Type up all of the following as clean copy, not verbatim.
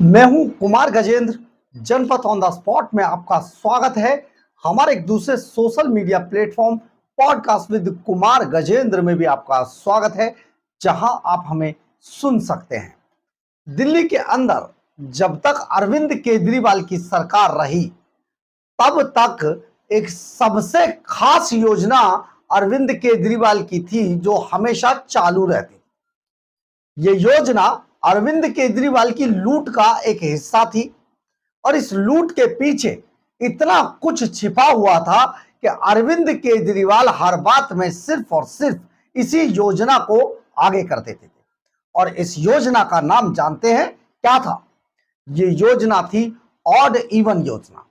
मैं हूं कुमार गजेंद्र। जनपद ऑन द स्पॉट में आपका स्वागत है। हमारे एक दूसरे social media platform podcast with Kumar Gajendra में भी आपका स्वागत है, जहां आप हमें सुन सकते हैं। दिल्ली के अंदर जब तक अरविंद केजरीवाल की सरकार रही, तब तक एक सबसे खास योजना अरविंद केजरीवाल की थी, जो हमेशा चालू रहती। ये योजना अरविंद केजरीवाल की लूट का एक हिस्सा थी और इस लूट के पीछे इतना कुछ छिपा हुआ था कि अरविंद केजरीवाल हर बात में सिर्फ और सिर्फ इसी योजना को आगे कर देते थे। और इस योजना का नाम जानते हैं क्या था? ये योजना थी ऑड इवन योजना।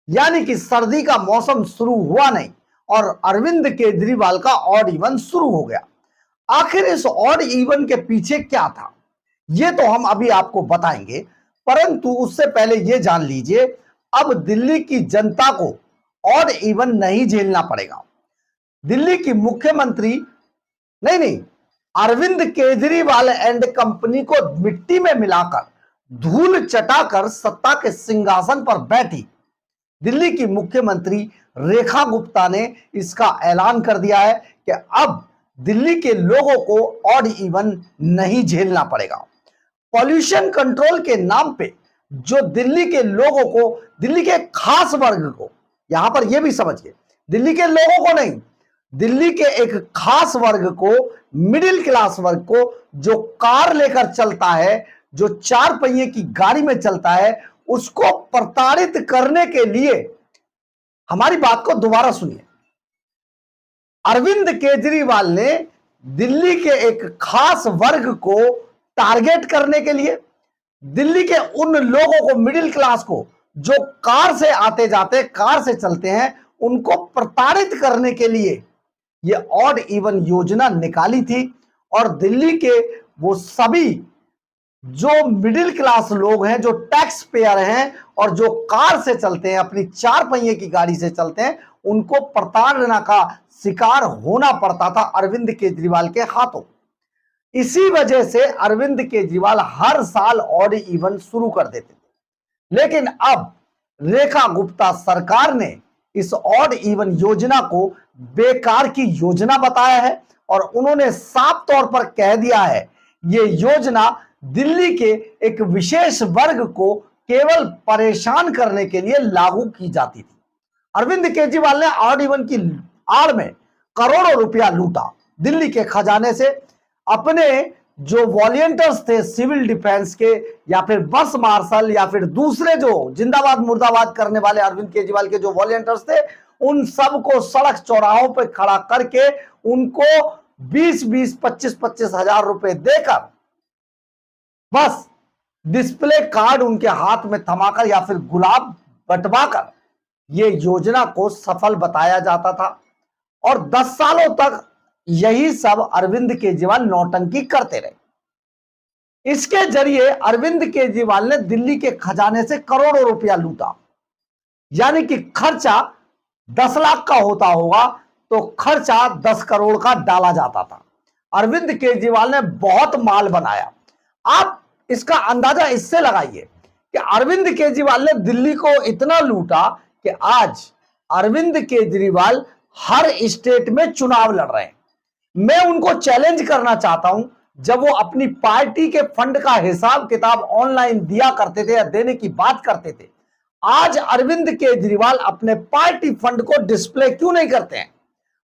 यानी कि सर्दी का मौसम शुरू हुआ नहीं और अरविंद केजरीवाल का ऑड इवन शुरू हो गया। आखिर इस ऑड इवन के पीछे क्या था, ये तो हम अभी आपको बताएंगे, परंतु उससे पहले ये जान लीजिए, अब दिल्ली की जनता को ऑड इवन नहीं झेलना पड़ेगा। दिल्ली की मुख्यमंत्री नहीं, अरविंद केजरीवाल एंड कंपनी को मिट्टी में मिलाकर, धूल चटाकर सत्ता के सिंहासन पर बैठी दिल्ली की मुख्यमंत्री रेखा गुप्ता ने इसका ऐलान कर दिया है कि अब दिल्ली के लोगों को ऑड इवन नहीं झेलना पड़ेगा। पॉल्यूशन कंट्रोल के नाम पे जो दिल्ली के लोगों को, दिल्ली के खास वर्ग को, यहां पर यह भी समझिए, दिल्ली के लोगों को नहीं, दिल्ली के एक खास वर्ग को, मिडिल क्लास वर्ग को, जो कार लेकर चलता है, जो 4 पहिए की गाड़ी में चलता है, उसको प्रताड़ित करने के लिए, हमारी बात को दोबारा सुनिए, अरविंद केजरीवाल ने दिल्ली के एक खास वर्ग को टारगेट करने के लिए, दिल्ली के उन लोगों को, मिडिल क्लास को, जो कार से आते जाते, कार से चलते हैं, उनको प्रताड़ित करने के लिए यह ऑड इवन योजना निकाली थी। और दिल्ली के वो सभी जो मिडिल क्लास लोग हैं, जो टैक्स पेयर हैं और जो कार से चलते हैं, अपनी 4 पहिए की गाड़ी से चलते हैं, उनको प्रताड़ना का शिकार होना पड़ता था अरविंद केजरीवाल के हाथों। इसी वजह से अरविंद केजरीवाल हर साल ऑड इवन शुरू कर देते थे। लेकिन अब रेखा गुप्ता सरकार ने इस ऑड इवन योजना को बेकार की योजना बताया है और उन्होंने साफ तौर पर कह दिया है, ये योजना दिल्ली के एक विशेष वर्ग को केवल परेशान करने के लिए लागू की जाती थी। अरविंद केजरीवाल ने ऑड इवन की आड़ में करोड़ों रुपया लूटा दिल्ली के खजाने से। अपने जो वॉलंटियर्स थे सिविल डिफेंस के, या फिर बस मार्शल, या फिर दूसरे जो जिंदाबाद मुर्दाबाद करने वाले अरविंद केजरीवाल के जो वॉलंटियर्स थे, उन सबको सड़क चौराहों पर खड़ा करके उनको 20-20, 25-25 हजार रुपए देकर बस डिस्प्ले कार्ड उनके हाथ में थमाकर या फिर गुलाब बंटवाकर ये योजना को सफल बताया जाता था। और 10 सालों तक यही सब अरविंद केजरीवाल नौटंकी करते रहे। इसके जरिए अरविंद केजरीवाल ने दिल्ली के खजाने से करोड़ों रुपया लूटा। यानी कि खर्चा 10 लाख का होता होगा तो खर्चा 10 करोड़ का डाला जाता था। अरविंद केजरीवाल ने बहुत माल बनाया। आप इसका अंदाजा इससे लगाइए कि अरविंद केजरीवाल ने दिल्ली को इतना लूटा कि आज अरविंद केजरीवाल हर स्टेट में चुनाव लड़ रहे हैं। मैं उनको चैलेंज करना चाहता हूं, जब वो अपनी पार्टी के फंड का हिसाब किताब ऑनलाइन दिया करते थे या देने की बात करते थे, आज अरविंद केजरीवाल अपने पार्टी फंड को डिस्प्ले क्यों नहीं करते हैं?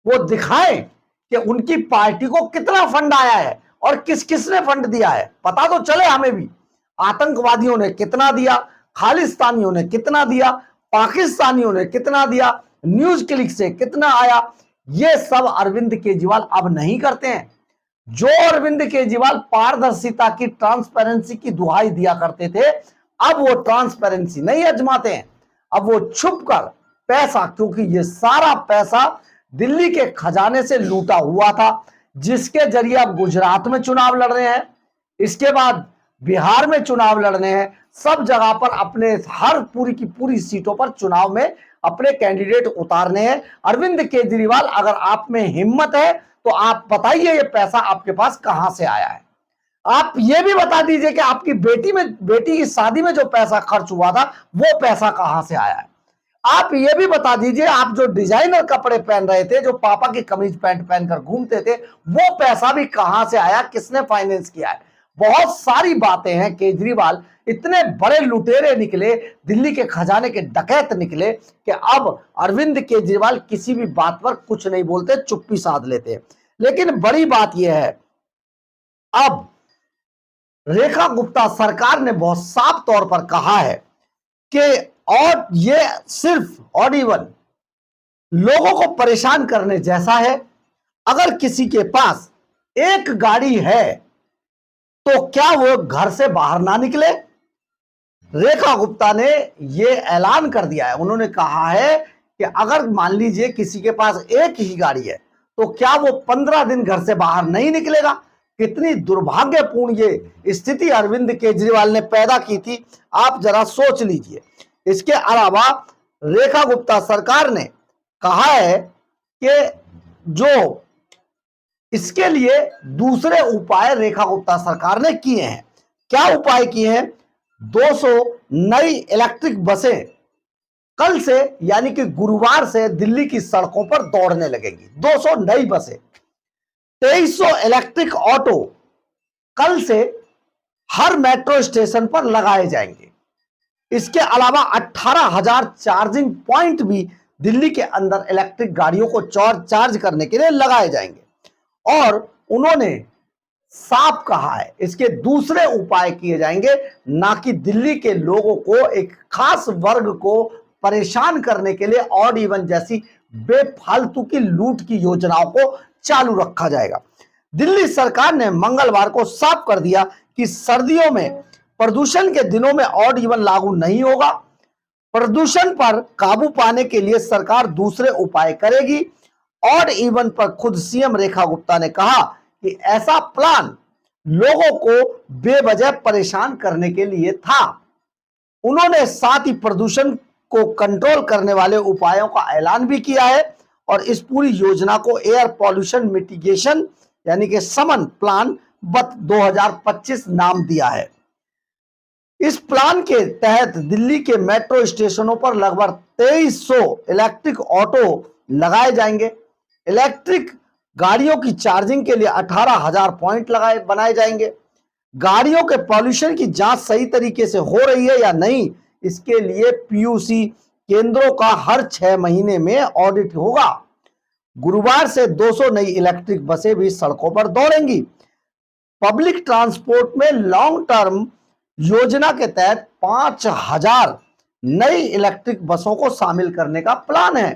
वो दिखाएं कि उनकी पार्टी को कितना फंड आया है और किस किसने फंड दिया है, पता तो चले हमें भी। आतंकवादियों ने कितना दिया, खालिस्तानियों ने कितना दिया, पाकिस्तानियों ने कितना दिया, न्यूज क्लिक से कितना आया, ये सब अरविंद केजरीवाल अब नहीं करते हैं। जो अरविंद केजरीवाल पारदर्शिता की, ट्रांसपेरेंसी की दुहाई दिया करते थे, अब वो ट्रांसपेरेंसी नहीं आजमाते हैं। अब वो छुपकर पैसा, क्योंकि ये सारा पैसा दिल्ली के खजाने से लूटा हुआ था, जिसके जरिए अब गुजरात में चुनाव लड़ रहे हैं, इसके बाद बिहार में चुनाव लड़ने हैं, सब जगह पर अपने हर पूरी की पूरी सीटों पर चुनाव में अपने कैंडिडेट उतारने हैं। अरविंद केजरीवाल, अगर आप में हिम्मत है तो आप बताइए ये पैसा आपके पास कहां से आया है? आप ये भी बता दीजिए कि आपकी बेटी की शादी में जो पैसा खर्च हुआ था वो पैसा कहां से आया है। आप ये भी बता दीजिए आप जो डिजाइनर कपड़े पहन रहे थे, जो पापा की कमीज पैंट पहनकर घूमते थे, वो पैसा भी कहां से आया, किसने फाइनेंस किया है। बहुत सारी बातें हैं। केजरीवाल इतने बड़े लुटेरे निकले, दिल्ली के खजाने के डकैत निकले कि अब अरविंद केजरीवाल किसी भी बात पर कुछ नहीं बोलते, चुप्पी साध लेते हैं। लेकिन बड़ी बात यह है, अब रेखा गुप्ता सरकार ने बहुत साफ तौर पर कहा है कि और ये सिर्फ और इवन लोगों को परेशान करने जैसा है। अगर किसी के पास एक गाड़ी है तो क्या वो घर से बाहर ना निकले। रेखा गुप्ता ने ये ऐलान कर दिया है, उन्होंने कहा है कि अगर मान लीजिए किसी के पास एक ही गाड़ी है तो क्या वो 15 दिन घर से बाहर नहीं निकलेगा। कितनी दुर्भाग्यपूर्ण ये स्थिति अरविंद केजरीवाल ने पैदा की थी, आप जरा सोच लीजिए। इसके अलावा रेखा गुप्ता सरकार ने कहा है कि जो इसके लिए दूसरे उपाय रेखा गुप्ता सरकार ने किए हैं। क्या उपाय किए हैं? 200 नई इलेक्ट्रिक बसें कल से यानी कि गुरुवार से दिल्ली की सड़कों पर दौड़ने लगेंगी। 200 नई बसें, 2300 इलेक्ट्रिक ऑटो कल से हर मेट्रो स्टेशन पर लगाए जाएंगे। इसके अलावा 18,000 चार्जिंग पॉइंट भी दिल्ली के अंदर इलेक्ट्रिक गाड़ियों को चार्ज करने के लिए लगाए जाएंगे। और उन्होंने साफ कहा है इसके दूसरे उपाय किए जाएंगे, ना कि दिल्ली के लोगों को, एक खास वर्ग को परेशान करने के लिए ऑड इवन जैसी बेफालतू की लूट की योजनाओं को चालू रखा जाएगा। दिल्ली सरकार ने मंगलवार को साफ कर दिया कि सर्दियों में प्रदूषण के दिनों में ऑड इवन लागू नहीं होगा। प्रदूषण पर काबू पाने के लिए सरकार दूसरे उपाय करेगी। ऑड इवन पर खुद सीएम रेखा गुप्ता ने कहा कि ऐसा प्लान लोगों को बेवजह परेशान करने के लिए था। उन्होंने साथ ही प्रदूषण को कंट्रोल करने वाले उपायों का ऐलान भी किया है और इस पूरी योजना को एयर पॉल्यूशन मिटिगेशन यानी कि समन प्लान 2025 नाम दिया है। इस प्लान के तहत दिल्ली के मेट्रो स्टेशनों पर लगभग 2300 इलेक्ट्रिक ऑटो लगाए जाएंगे। इलेक्ट्रिक गाड़ियों की चार्जिंग के लिए 18,000 पॉइंट बनाए जाएंगे। गाड़ियों के पॉल्यूशन की जांच सही तरीके से हो रही है या नहीं, इसके लिए पीयूसी केंद्रों का हर 6 महीने में ऑडिट होगा। गुरुवार से 200 नई इलेक्ट्रिक बसें भी सड़कों पर दौड़ेंगी। पब्लिक ट्रांसपोर्ट में लॉन्ग टर्म योजना के तहत 5,000 नई इलेक्ट्रिक बसों को शामिल करने का प्लान है।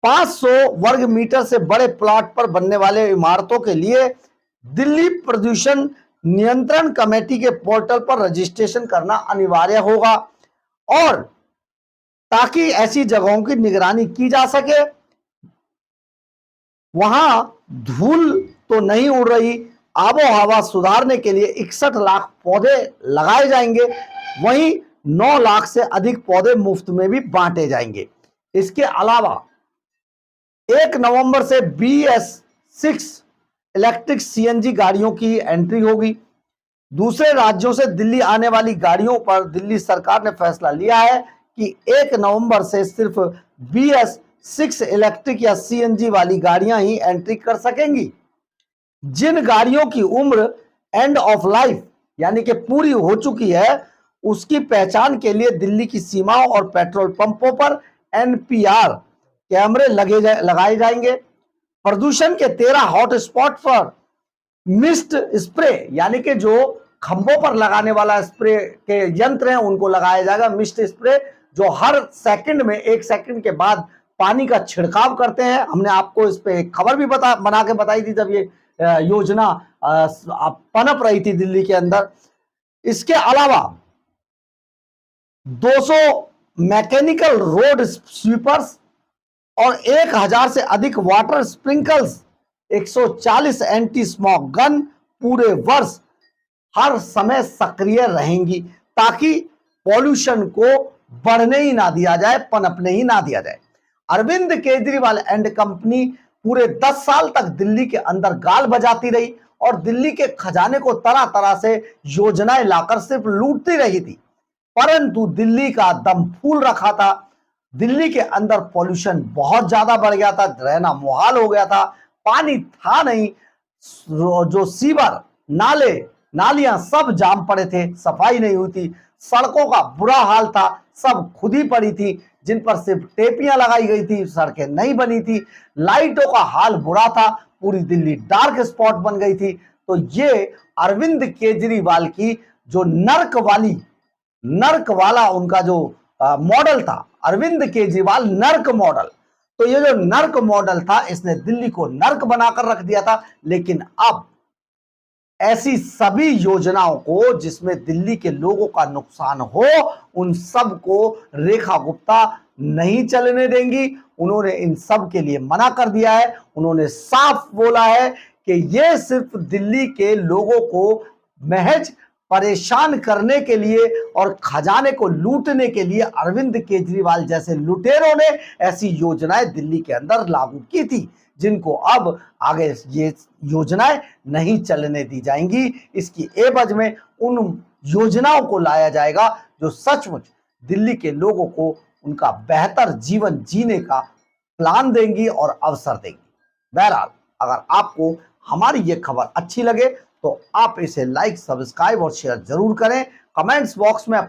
500 वर्ग मीटर से बड़े प्लॉट पर बनने वाले इमारतों के लिए दिल्ली प्रदूषण नियंत्रण कमेटी के पोर्टल पर रजिस्ट्रेशन करना अनिवार्य होगा और ताकि ऐसी जगहों की निगरानी की जा सके। वहां धूल तो नहीं उड़ रही। आबो हवा सुधारने के लिए 61 लाख पौधे लगाए जाएंगे। वहीं 9 लाख से अधिक पौधे मुफ्त में भी बांटे जाएंगे। इसके अलावा 1 नवंबर से BS6 इलेक्ट्रिक CNG गाड़ियों की एंट्री होगी। दूसरे राज्यों से दिल्ली आने वाली गाड़ियों पर दिल्ली सरकार ने फैसला लिया है कि 1 नवंबर से सिर्फ BS6 इलेक्ट्रिक या CNG वाली गाड़ियां ही एंट्री कर सकेंगी। जिन गाड़ियों की उम्र एंड ऑफ लाइफ यानी कि पूरी हो चुकी है, उसकी पहचान के लिए दिल्ली की सीमाओं और पेट्रोल पंपों पर NPR कैमरे लगाए जाएंगे। प्रदूषण के 13 हॉट स्पॉट पर मिस्ट स्प्रे यानी कि जो खंभों पर लगाने वाला स्प्रे के यंत्र हैं उनको लगाया जाएगा। मिस्ट स्प्रे जो हर सेकंड में 1 सेकंड के बाद पानी का छिड़काव करते हैं। हमने आपको इस पे एक खबर भी बना के बताई थी जब ये योजना पनप रही थी दिल्ली के अंदर। इसके अलावा 200 मैकेनिकल रोड स्वीपर्स और 1000 से अधिक water sprinkles, 140 anti smog gun पूरे वर्ष हर समय सक्रिय रहेंगी ताकि पॉल्यूशन को बढ़ने ही ना दिया जाए, पनपने ही ना दिया जाए। अरविंद केजरीवाल एंड कंपनी पूरे 10 साल तक दिल्ली के अंदर गाल बजाती रही और दिल्ली के खजाने को तरह तरह से योजनाएं लाकर सिर्फ लूटती रही थी। परंतु दिल्ली का दम फूल रखा था। दिल्ली के अंदर पॉल्यूशन बहुत ज्यादा बढ़ गया था, रहना मुहाल हो गया था, पानी था नहीं, जो सीवर नाले नालियां सब जाम पड़े थे, सफाई नहीं हुई थी, सड़कों का बुरा हाल था, सब खुदी पड़ी थी जिन पर सिर्फ टेपियां लगाई गई थी, सड़कें नहीं बनी थी, लाइटों का हाल बुरा था, पूरी दिल्ली डार्क स्पॉट बन गई थी। तो ये अरविंद केजरीवाल की जो नर्क वाला उनका जो मॉडल था, अरविंद केजरीवाल नर्क मॉडल, तो ये जो नर्क मॉडल था इसने दिल्ली को नर्क बनाकर रख दिया था। लेकिन अब ऐसी सभी योजनाओं को जिसमें दिल्ली के लोगों का नुकसान हो, उन सब को रेखा गुप्ता नहीं चलने देंगी। उन्होंने इन सब के लिए मना कर दिया है। उन्होंने साफ बोला है कि ये सिर्फ दिल्ली के लोगों को महज परेशान करने के लिए और खजाने को लूटने के लिए अरविंद केजरीवाल जैसे लुटेरों ने ऐसी योजनाएं दिल्ली के अंदर लागू की थी, जिनको अब आगे ये योजनाएं नहीं चलने दी जाएंगी। इसकी एवज में उन योजनाओं को लाया जाएगा जो सचमुच दिल्ली के लोगों को उनका बेहतर जीवन जीने का प्लान देंगी और अवसर देंगी। बहरहाल, अगर आपको हमारी ये खबर अच्छी लगे तो आप इसे लाइक, सब्सक्राइब और शेयर जरूर करें। कमेंट्स बॉक्स में अपनी